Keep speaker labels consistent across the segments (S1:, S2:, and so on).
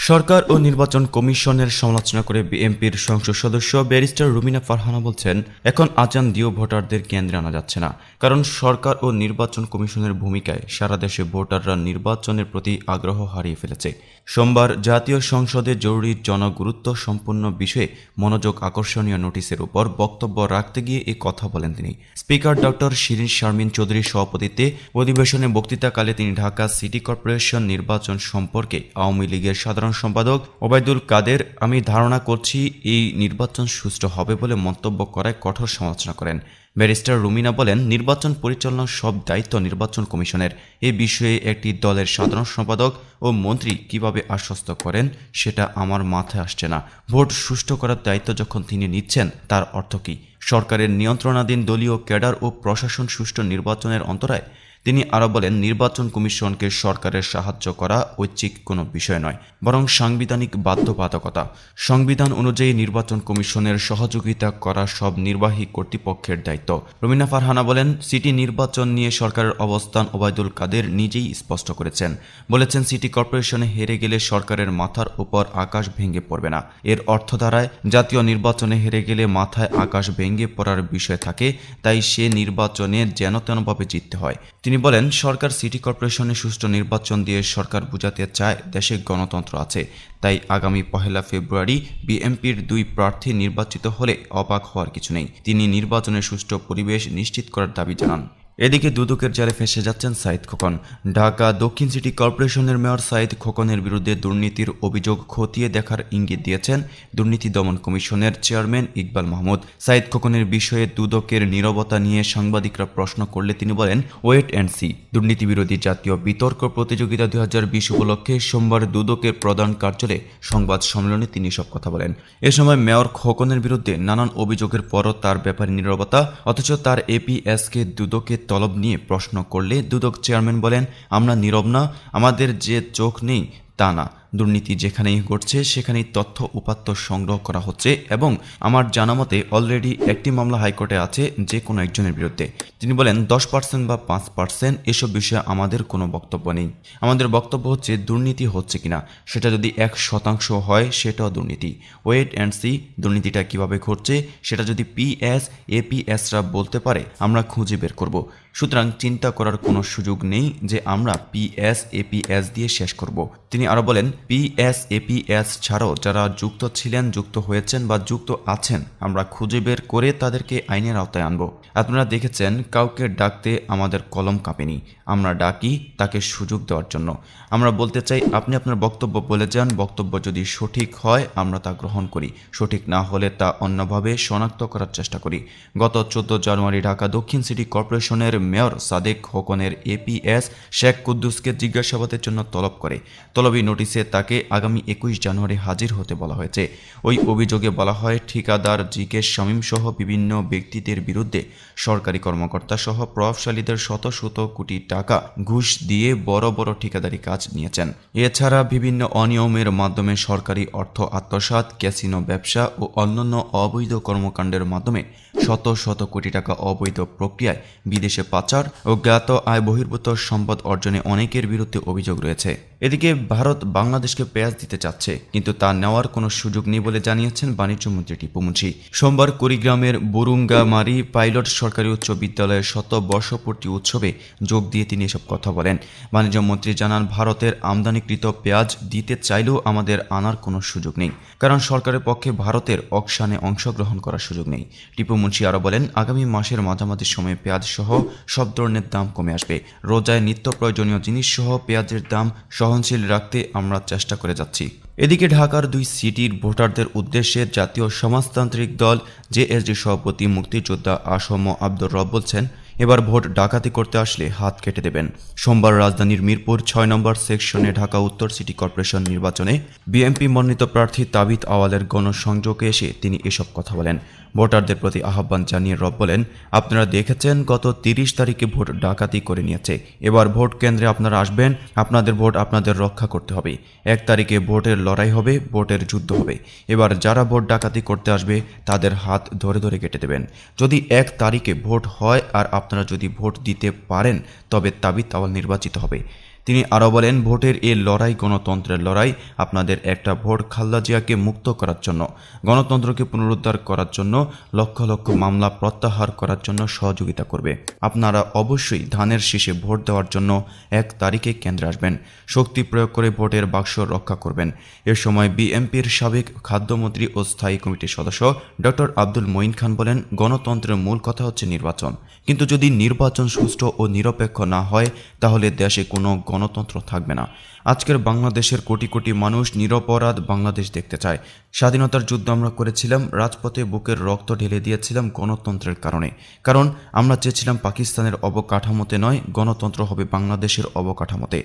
S1: সরকার ও নির্বাচন কমিশনের সমালোচনা করে বিএনপির সংসদ সদস্য ব্যারিস্টার রুমিনা ফারহানা বলছেন, এখন আজান দিয়েও ভোটারদের কেন্দ্রে আনা যাচ্ছে না, কারণ সরকার ও নির্বাচন কমিশনের ভূমিকায় সারা দেশে ভোটাররা নির্বাচনের প্রতি আগ্রহ হারিয়ে ফেলেছে। সোমবার জাতীয় সংসদে জরুরি জনগুরুত্ব সম্পন্ন বিষয়ে মনোযোগ আকর্ষণীয় নোটিশের উপর বক্তব্য রাখতে গিয়ে এই কথা বলেন তিনি। স্পিকার ডক্টর শিরিন শারমিন চৌধুরীর সভাপতিত্বে অধিবেশনে বক্তৃতাকালে তিনি ঢাকা সিটি কর্পোরেশন নির্বাচন সম্পর্কে আওয়ামী লীগের সাধারণ সম্পাদক ওবায়দুল কাদের আমি ধারণা করছি এই নির্বাচন সুষ্ঠু হবে বলে মন্তব্য করায় কঠোর সমালোচনা করেন। ব্যারিস্টার রুমিনা বলেন, নির্বাচন পরিচালনার সব দায়িত্ব নির্বাচন কমিশনের। এ বিষয়ে একটি দলের সাধারণ সম্পাদক ও মন্ত্রী কিভাবে আশ্বস্ত করেন সেটা আমার মাথায় আসছে না। ভোট সুষ্ঠু করার দায়িত্ব যখন তিনি নিচ্ছেন তার অর্থ কী? সরকারের নিয়ন্ত্রণাধীন দলীয় ক্যাডার ও প্রশাসন সুষ্ঠু নির্বাচনের অন্তরায়? তিনি আরও বলেন, নির্বাচন কমিশনকে সরকারের সাহায্য করা ঐচ্ছিক কোনো বিষয় নয়, বরং সাংবিধানিক বাধ্যবাধকতা। সংবিধান অনুযায়ী নির্বাচন কমিশনের সহযোগিতা করা সব নির্বাহী কর্তৃপক্ষের দায়িত্ব। রুমিনা ফারহানা বলেন, সিটি নির্বাচন নিয়ে সরকারের অবস্থান ওবায়দুল কাদের নিজেই স্পষ্ট করেছেন। বলেছেন, সিটি কর্পোরেশনে হেরে গেলে সরকারের মাথার উপর আকাশ ভেঙে পড়বে না। এর অর্থ দ্বারায় জাতীয় নির্বাচনে হেরে গেলে মাথায় আকাশ ভেঙে পড়ার বিষয় থাকে, তাই সে নির্বাচনে যেন তেনভাবে জিততে হয়। তিনি বলেন, সরকার সিটি কর্পোরেশনে সুষ্ঠু নির্বাচন দিয়ে সরকার বোঝাতে চায় দেশে গণতন্ত্র আছে, তাই আগামী 1 ফেব্রুয়ারি বিএনপির 2 প্রার্থী নির্বাচিত হলে অবাক হওয়ার কিছু নেই। তিনি নির্বাচনের সুষ্ঠু পরিবেশ নিশ্চিত করার দাবি জানান। এদিকে দুদকের জালে ফেঁসে যাচ্ছেন সাঈদ খোকন। ঢাকা দক্ষিণ সিটি কর্পোরেশনের মেয়র সাঈদ খোকনের বিরুদ্ধে দুর্নীতির অভিযোগ খতিয়ে দেখার ইঙ্গিত দিয়েছেন দুর্নীতি দমন কমিশনের চেয়ারম্যান ইকবাল মাহমুদ। সাঈদ খোকনের বিষয়ে দুদকের নীরবতা নিয়ে সাংবাদিকরা প্রশ্ন করলে তিনি বলেন, ওয়েট অ্যান্ড সি। দুর্নীতি বিরোধী জাতীয় বিতর্ক প্রতিযোগিতা 2020 উপলক্ষে সোমবার দুদকের প্রধান কার্যালয়ে সংবাদ সম্মেলনে তিনি সব কথা বলেন। এ সময় মেয়র খোকনের বিরুদ্ধে নানান অভিযোগের পরও তার ব্যাপারে নীরবতা, অথচ তার এপিএসকে দুদকে তলব নিয়ে প্রশ্ন করলে দুদক চেয়ারম্যান বলেন, আমরা নীরব না, আমাদের যে চোখ নেই তা না। দুর্নীতি যেখানেই ঘটছে সেখানেই তথ্য উপাত্ত সংগ্রহ করা হচ্ছে এবং আমার জানামতে অলরেডি একটি মামলা হাইকোর্টে আছে যে কোনো একজনের বিরুদ্ধে। তিনি বলেন, 10% বা 5% এসব বিষয়ে আমাদের কোনো বক্তব্য নেই। আমাদের বক্তব্য হচ্ছে দুর্নীতি হচ্ছে কিনা, সেটা যদি 1% হয় সেটাও দুর্নীতি। Wait and C. দুর্নীতিটা কিভাবে ঘটছে সেটা যদি পিএস এপিএসরা বলতে পারে আমরা খুঁজে বের করব। সুতরাং চিন্তা করার কোনো সুযোগ নেই যে আমরা পিএস এপিএস দিয়ে শেষ করব। তিনি আরও বলেন, পিএস এপিএস ছাড়াও যারা যুক্ত ছিলেন, যুক্ত হয়েছেন বা যুক্ত আছেন আমরা খুঁজে বের করে তাদেরকে আইনের আওতায় আনব। আপনারা দেখেছেন কাউকে ডাকতে আমাদের কলম কাঁপেনি, আমরা ডাকি তাকে সুযোগ দেওয়ার জন্য। আমরা বলতে চাই আপনি আপনার বক্তব্য বলে যান, বক্তব্য যদি সঠিক হয় আমরা তা গ্রহণ করি, সঠিক না হলে তা অন্যভাবে শনাক্ত করার চেষ্টা করি। গত 14 জানুয়ারি ঢাকা দক্ষিণ সিটি কর্পোরেশনের মেয়র সাদেক খোকনের এপিএস শেখ কুদ্দুসকে জিজ্ঞাসাবাদের জন্য তলব করে। তলবি নোটিশে তাকে আগামী 21 জানুয়ারি হাজির হতে বলা হয়েছে। ওই অভিযোগে বলা হয়, ঠিকাদার জিকে শামীম সহ বিভিন্ন ব্যক্তিদের বিরুদ্ধে সরকারি কর্মকর্তা সহ প্রভাবশালীদের শত শত কোটি টাকা ঘুষ দিয়ে বড় বড় ঠিকাদারি কাজ নিয়েছেন। এছাড়া বিভিন্ন অনিয়মের মাধ্যমে সরকারি অর্থ আত্মসাৎ, ক্যাসিনো ব্যবসা ও অন্যান্য অবৈধ কর্মকাণ্ডের মাধ্যমে শত শত কোটি টাকা অবৈধ প্রক্রিয়ায় বিদেশে পাচার ও জ্ঞাত আয় বহির্ভূত সম্পদ অর্জনে অনেকের বিরুদ্ধে অভিযোগ রয়েছে। এদিকে ভারত বাংলাদেশকে পেঁয়াজ দিতে চাচ্ছে, কিন্তু তা নেওয়ার কোনো সুযোগ নেই বলে জানিয়েছেন বাণিজ্যমন্ত্রী টিপু মুন্সি। সোমবার কুড়িগ্রামের বুরুঙ্গামারি পাইলট সরকারি উচ্চ বিদ্যালয়ের 100 বর্ষপূর্তি উৎসবে যোগ দিয়ে তিনি এসব কথা বলেন। বাণিজ্যমন্ত্রী জানান, ভারতের আমদানিকৃত পেঁয়াজ দিতে চাইলেও আমাদের আনার কোনো সুযোগ নেই, কারণ সরকারের পক্ষে ভারতের অকশানে অংশগ্রহণ করার সুযোগ নেই। টিপু মুন্সি আরও বলেন, আগামী মাসের মাঝামাঝি সময়ে পেঁয়াজ সহ সব ধরনের দাম কমে আসবে। রোজায় নিত্য প্রয়োজনীয় জিনিস সহ পেঁয়াজের দাম সহনশীল রাখতে আমরা চেষ্টা করে যাচ্ছি। এদিকে ঢাকার 2 সিটির ভোটারদের উদ্দেশ্যে জাতীয় সমাজতান্ত্রিক দল জেএসডি সভাপতি মুক্তিযোদ্ধা আসম আব্দুর রব বলছেন, এবার ভোট ডাকাতি করতে আসলে হাত কেটে দেবেন। সোমবার রাজধানীর মিরপুর 6 নম্বর সেকশনে ঢাকা উত্তর সিটি কর্পোরেশন নির্বাচনে বিএনপি মনোনীত প্রার্থী তাবিত আওয়ালের গণসংযোগে এসে তিনি এসব কথা বলেন। ভোটারদের প্রতি আহ্বান জানিয়ে রব বলেন, আপনারা দেখেছেন গত 30 তারিখে ভোট ডাকাতি করে নিয়েছে। এবার ভোট কেন্দ্রে আপনারা আসবেন, আপনাদের ভোট আপনাদের রক্ষা করতে হবে। 1 তারিখে ভোটের লড়াই হবে, ভোটের যুদ্ধ হবে। এবার যারা ভোট ডাকাতি করতে আসবে তাদের হাত ধরে ধরে কেটে দেবেন। যদি 1 তারিখে ভোট হয় আর আপনারা যদি ভোট দিতে পারেন তবে তাবিত আওয়াল নির্বাচিত হবে। তিনি আরও বলেন, ভোটের এই লড়াই গণতন্ত্রের লড়াই। আপনাদের একটা ভোট খালেদা জিয়াকে মুক্ত করার জন্য, গণতন্ত্রকে পুনরুদ্ধার করার জন্য, লক্ষ লক্ষ মামলা প্রত্যাহার করার জন্য সহযোগিতা করবে। আপনারা অবশ্যই ধানের শীষে ভোট দেওয়ার জন্য 1 তারিখে কেন্দ্রে আসবেন, শক্তি প্রয়োগ করে ভোটের বাক্স রক্ষা করবেন। এ সময় বিএনপির সাবেক খাদ্যমন্ত্রী ও স্থায়ী কমিটির সদস্য ডক্টর আব্দুল মঈন খান বলেন, গণতন্ত্রের মূল কথা হচ্ছে নির্বাচন, কিন্তু যদি নির্বাচন সুষ্ঠু ও নিরপেক্ষ না হয় তাহলে দেশে কোনো গণতন্ত্র থাকবে না। আজকের বাংলাদেশের কোটি কোটি মানুষ নিরপরাধ বাংলাদেশ দেখতে চায়। স্বাধীনতার যুদ্ধ আমরা করেছিলাম, রাজপথে বুকের রক্ত ঢেলে দিয়েছিলাম গণতন্ত্রের কারণে। কারণ আমরা চেয়েছিলাম পাকিস্তানের অবকাঠামোতে নয়, গণতন্ত্র হবে বাংলাদেশের অবকাঠামোতে।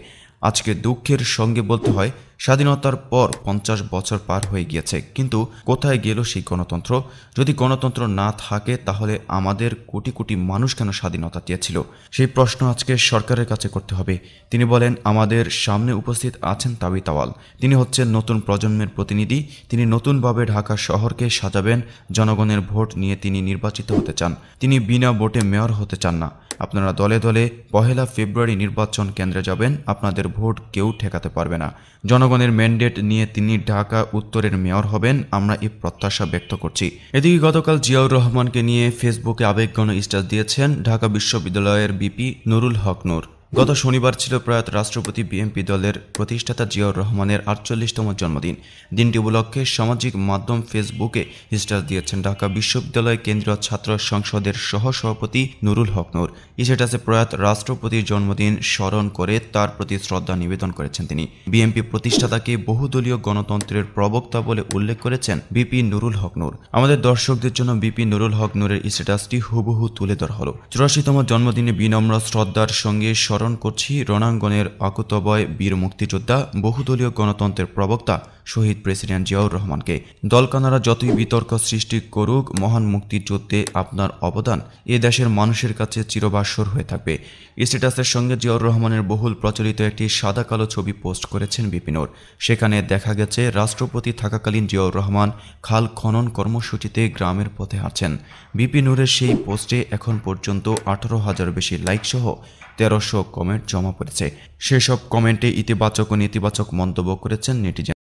S1: আজকে দুঃখের সঙ্গে বলতে হয়, স্বাধীনতার পর 50 বছর পার হয়ে গিয়েছে, কিন্তু কোথায় গেল সেই গণতন্ত্র? যদি গণতন্ত্র না থাকে তাহলে আমাদের কোটি কোটি মানুষ কেন স্বাধীনতা চেয়েছিল? সেই প্রশ্ন আজকে সরকারের কাছে করতে হবে। তিনি বলেন, আমাদের সামনে উপস্থিত আছেন তাবিথ আউয়াল। তিনি হচ্ছেন নতুন প্রজন্মের প্রতিনিধি। তিনি নতুনভাবে ঢাকা শহরকে সাজাবেন। জনগণের ভোট নিয়ে তিনি নির্বাচিত হতে চান। তিনি বিনা ভোটে মেয়র হতে চান না। আপনারা দলে দলে 1 ফেব্রুয়ারি নির্বাচন কেন্দ্রে যাবেন, আপনাদের ভোট কেউ ঠেকাতে পারবে না। জনগণের ম্যান্ডেট নিয়ে তিনি ঢাকা উত্তরের মেয়র হবেন, আমরা এই প্রত্যাশা ব্যক্ত করছি। এদিকে গতকাল জিয়াউর রহমানকে নিয়ে ফেসবুকে আবেগঘন স্ট্যাটাস দিয়েছেন ঢাকা বিশ্ববিদ্যালয়ের ভিপি নুরুল হক নূর। গত শনিবার ছিল প্রয়াত রাষ্ট্রপতি বিএনপি দলের প্রতিষ্ঠাতা জিয়াউর রহমানের 48তম জন্মদিন। দিনটি উপলক্ষে সামাজিক মাধ্যম ফেসবুকে স্ট্যাটাস দিয়েছেন ঢাকা বিশ্ববিদ্যালয় কেন্দ্রীয় ছাত্র সংসদের সহসভাপতি নুরুল হক নূর। স্ট্যাটাসে প্রয়াত রাষ্ট্রপতির জন্মদিন স্মরণ করে তার প্রতি শ্রদ্ধা নিবেদন করেছেন তিনি। বিএনপি প্রতিষ্ঠাতাকে বহুদলীয় গণতন্ত্রের প্রবক্তা বলে উল্লেখ করেছেন ভিপি নুরুল হক নূর। আমাদের দর্শকদের জন্য ভিপি নুরুল হক নূরের স্ট্যাটাসটি হুবহু তুলে ধরা হলো। 84তম জন্মদিনে বিনম্র শ্রদ্ধার সঙ্গে স্মরণ করছি রণাঙ্গনের অকুতবয় বীর মুক্তিযোদ্ধা, বহুদলীয় গণতন্ত্রের প্রবক্তা শহীদ প্রেসিডেন্ট জিয়াউর রহমানকে। দলকানারা যতই বিতর্ক সৃষ্টি করুক, মহান মুক্তিযুদ্ধে আপনার অবদান এ দেশের মানুষের কাছে চিরবাসর হয়ে থাকবে। স্ট্যাটাসের সঙ্গে জিয়াউর রহমানের বহুল প্রচলিত একটি সাদা কালো ছবি পোস্ট করেছেন ভিপি নূর। সেখানে দেখা গেছে রাষ্ট্রপতি থাকাকালীন জিয়াউর রহমান খাল খনন কর্মসূচিতে গ্রামের পথে হাঁটছেন। ভিপি নূরের সেই পোস্টে এখন পর্যন্ত 18,000 বেশি লাইক সহ 1300 কমেন্ট জমা পড়েছে। সেসব কমেন্টে ইতিবাচক ও নেতিবাচক মন্তব্য করেছেন নেটিজেন।